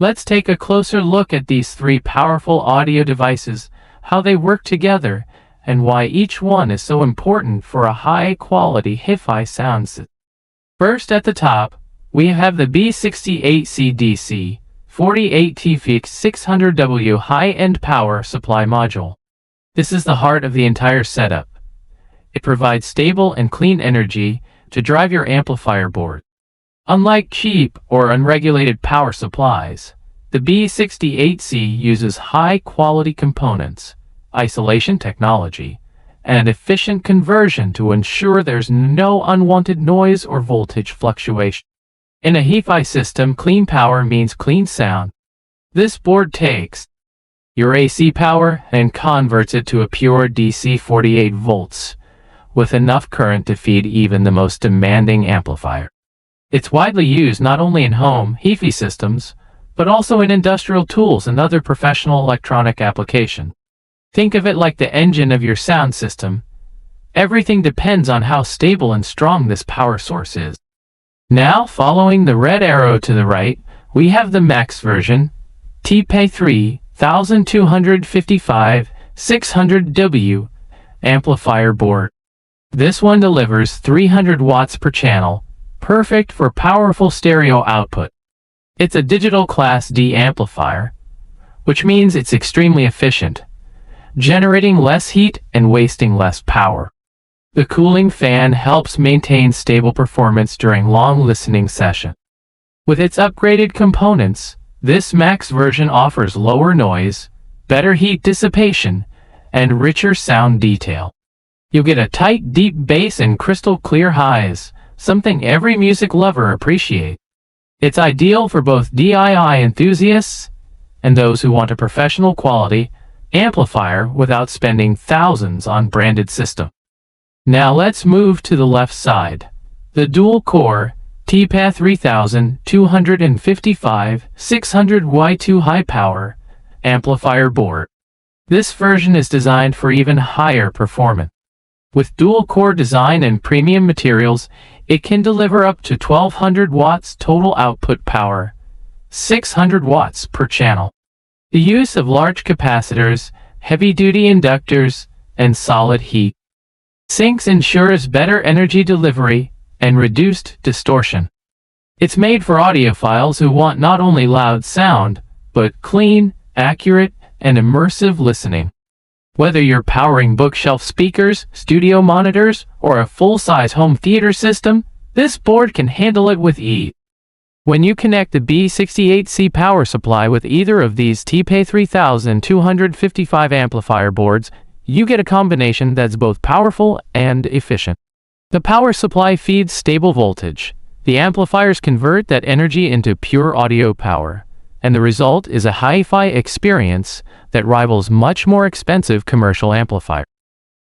Let's take a closer look at these three powerful audio devices, how they work together, and why each one is so important for a high-quality HiFi sound system. First, at the top, we have the B68C DC 48T 600W high-end power supply module. This is the heart of the entire setup. It provides stable and clean energy to drive your amplifier board. Unlike cheap or unregulated power supplies, the B68C uses high-quality components, isolation technology, and efficient conversion to ensure there's no unwanted noise or voltage fluctuation. In a HiFi system, clean power means clean sound. This board takes your AC power and converts it to a pure DC 48 volts, with enough current to feed even the most demanding amplifier. It's widely used not only in home HiFi systems, but also in industrial tools and other professional electronic applications. Think of it like the engine of your sound system. Everything depends on how stable and strong this power source is. Now, following the red arrow to the right, we have the max version, TP3255 600W amplifier board. This one delivers 300 watts per channel, perfect for powerful stereo output. It's a digital Class D amplifier, which means it's extremely efficient, generating less heat and wasting less power. The cooling fan helps maintain stable performance during long listening sessions. With its upgraded components, this max version offers lower noise, better heat dissipation, and richer sound detail. You'll get a tight, deep bass and crystal clear highs, something every music lover appreciates. It's ideal for both DIY enthusiasts and those who want a professional quality amplifier without spending thousands on branded systems. Now let's move to the left side. The dual-core TP3255 600Y2 high-power amplifier board. This version is designed for even higher performance. With dual-core design and premium materials, it can deliver up to 1200 watts total output power, 600 watts per channel. The use of large capacitors, heavy-duty inductors, and solid heat sinks ensures better energy delivery and reduced distortion. It's made for audiophiles who want not only loud sound, but clean, accurate, and immersive listening. Whether you're powering bookshelf speakers, studio monitors, or a full-size home theater system, this board can handle it with ease. When you connect the B68C power supply with either of these TP3255 amplifier boards, you get a combination that's both powerful and efficient. The power supply feeds stable voltage. The amplifiers convert that energy into pure audio power, and the result is a hi-fi experience that rivals much more expensive commercial amplifiers.